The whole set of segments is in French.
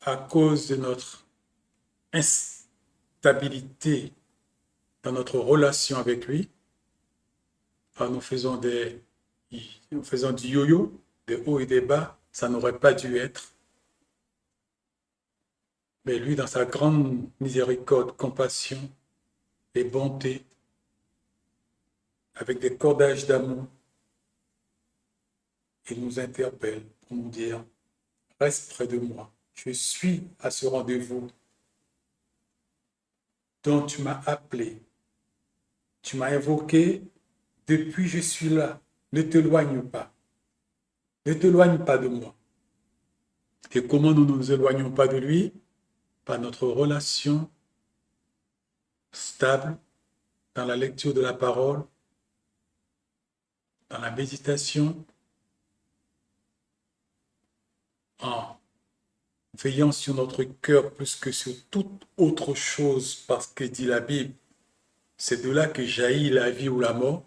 à cause de notre instabilité dans notre relation avec lui, nous faisons du yo-yo, des hauts et des bas, ça n'aurait pas dû être. Mais lui, dans sa grande miséricorde, compassion et bonté, avec des cordages d'amour, il nous interpelle pour nous dire, reste près de moi, je suis à ce rendez-vous dont tu m'as appelé, tu m'as invoqué, depuis je suis là, ne t'éloigne pas, ne t'éloigne pas de moi. Et comment nous ne nous éloignons pas de lui? Par notre relation stable dans la lecture de la parole, dans la méditation, en veillant sur notre cœur plus que sur toute autre chose, parce que dit la Bible, c'est de là que jaillit la vie ou la mort.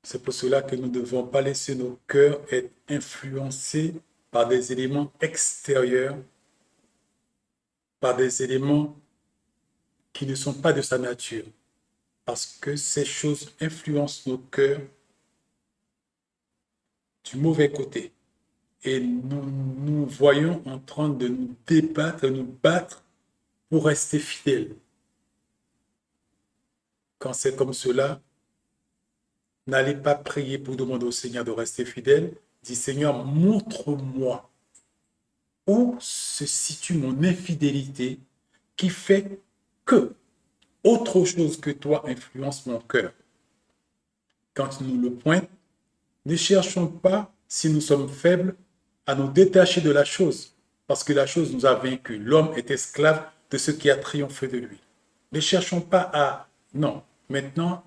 C'est pour cela que nous ne devons pas laisser nos cœurs être influencés par des éléments extérieurs, par des éléments qui ne sont pas de sa nature, parce que ces choses influencent nos cœurs du mauvais côté. Et nous voyons en train de nous débattre, de nous battre pour rester fidèles. Quand c'est comme cela, n'allez pas prier pour demander au Seigneur de rester fidèle. Dis, Seigneur, montre-moi où se situe mon infidélité qui fait que autre chose que toi influence mon cœur. Quand tu nous le pointes, ne cherchons pas, si nous sommes faibles, à nous détacher de la chose, parce que la chose nous a vaincus. L'homme est esclave de ce qui a triomphé de lui. Ne cherchons pas à... Non, maintenant,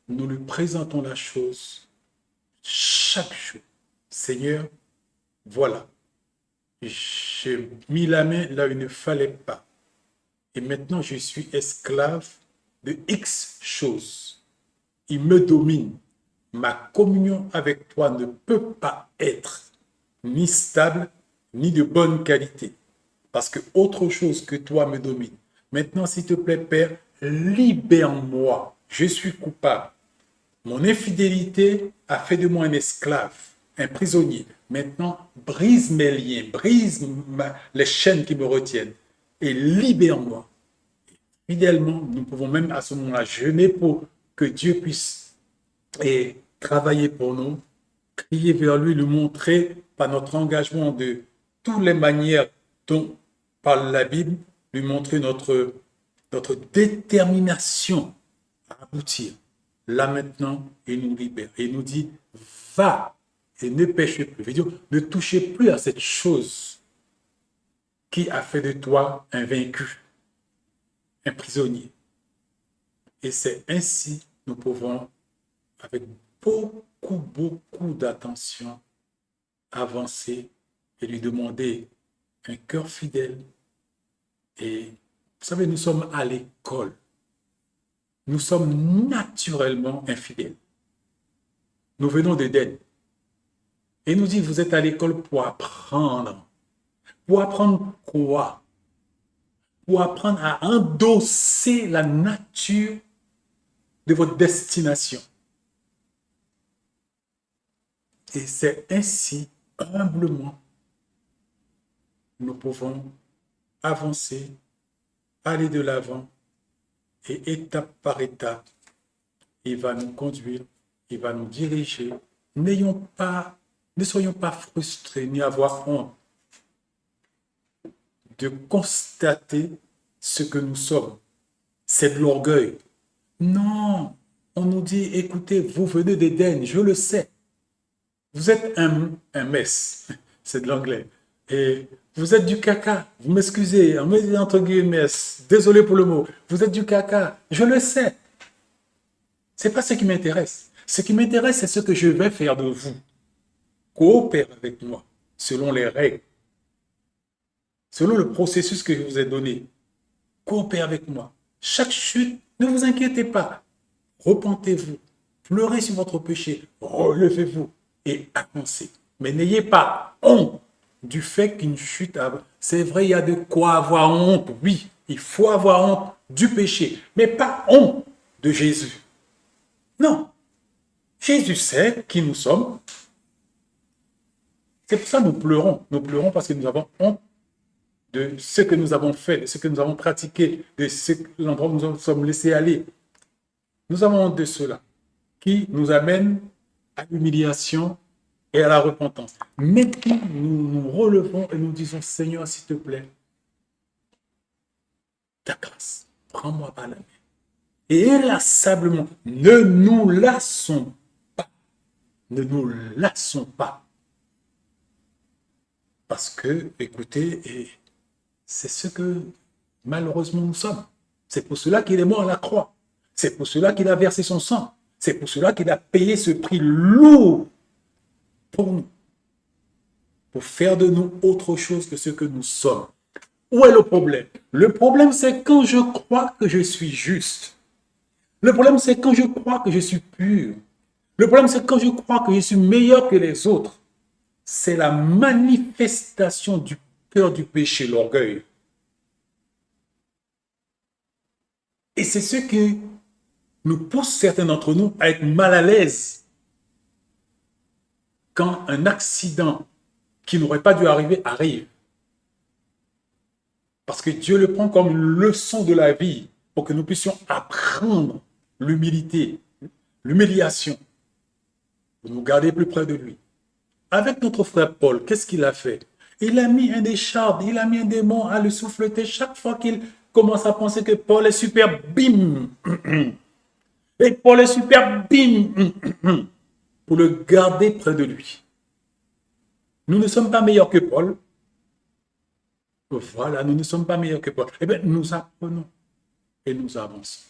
nous lui présentons la chose chaque jour. Seigneur, voilà, j'ai mis la main là où il ne fallait pas. Et maintenant, je suis esclave de X choses. Il me domine. Ma communion avec toi ne peut pas être ni stable, ni de bonne qualité. Parce que autre chose que toi me domine. Maintenant, s'il te plaît, Père, libère-moi. Je suis coupable. Mon infidélité a fait de moi un esclave, un prisonnier. Maintenant, brise mes liens, les chaînes qui me retiennent et libère-moi. Fidèlement, nous pouvons même à ce moment-là jeûner pour que Dieu puisse travailler pour nous, crier vers lui, lui montrer par notre engagement de toutes les manières dont parle la Bible, lui montrer notre détermination à aboutir. Là maintenant, il nous libère. Et il nous dit, va et ne péchez plus. Ne touchez plus à cette chose qui a fait de toi un vaincu, un prisonnier. Et c'est ainsi que nous pouvons, avec beaucoup d'attention, avancer et lui demander un cœur fidèle. Et vous savez, nous sommes à l'école. Nous sommes naturellement infidèles. Nous venons d'Éden. Et il nous dit, vous êtes à l'école pour apprendre. Pour apprendre quoi? Pour apprendre à endosser la nature de votre destination. Et c'est ainsi, humblement, nous pouvons avancer, aller de l'avant, et étape par étape, il va nous conduire, il va nous diriger. Ne soyons pas frustrés ni avoir honte de constater ce que nous sommes. C'est de l'orgueil. Non, on nous dit, écoutez, vous venez d'Éden, je le sais. Vous êtes un mess, c'est de l'anglais. Et vous êtes du caca, vous m'excusez, entre guillemets, désolé pour le mot, vous êtes du caca, je le sais. C'est pas ce qui m'intéresse. Ce qui m'intéresse, c'est ce que je vais faire de vous. Coopérez avec moi, selon les règles, selon le processus que je vous ai donné. Coopérez avec moi. Chaque chute, ne vous inquiétez pas. Repentez-vous, pleurez sur votre péché, relevez-vous et avancez. Mais n'ayez pas honte du fait qu'une chute a... C'est vrai, il y a de quoi avoir honte, oui, il faut avoir honte du péché, mais pas honte de Jésus. Non, Jésus sait qui nous sommes. C'est pour ça que nous pleurons. Nous pleurons parce que nous avons honte de ce que nous avons fait, de ce que nous avons pratiqué, de l'endroit où nous nous sommes laissés aller. Nous avons honte de cela qui nous amène à l'humiliation et à la repentance. Maintenant, nous nous relevons et nous disons, Seigneur, s'il te plaît, ta grâce, prends-moi par la main. Et inlassablement, ne nous lassons pas. Ne nous lassons pas. Parce que, écoutez, c'est ce que malheureusement nous sommes. C'est pour cela qu'il est mort à la croix. C'est pour cela qu'il a versé son sang. C'est pour cela qu'il a payé ce prix lourd pour nous. Pour faire de nous autre chose que ce que nous sommes. Où est le problème? Le problème, c'est quand je crois que je suis juste. Le problème, c'est quand je crois que je suis pur. Le problème, c'est quand je crois que je suis meilleur que les autres. C'est la manifestation du cœur du péché, l'orgueil. Et c'est ce qui nous pousse certains d'entre nous à être mal à l'aise quand un accident qui n'aurait pas dû arriver arrive. Parce que Dieu le prend comme une leçon de la vie pour que nous puissions apprendre l'humilité, l'humiliation, pour nous garder plus près de lui. Avec notre frère Paul, qu'est-ce qu'il a fait? Il a mis un écharpe, il a mis un démon à le souffleter chaque fois qu'il commence à penser que Paul est super, bim. Et Paul est super, bim. Pour le garder près de lui. Nous ne sommes pas meilleurs que Paul. Voilà, nous ne sommes pas meilleurs que Paul. Eh bien, nous apprenons et nous avançons.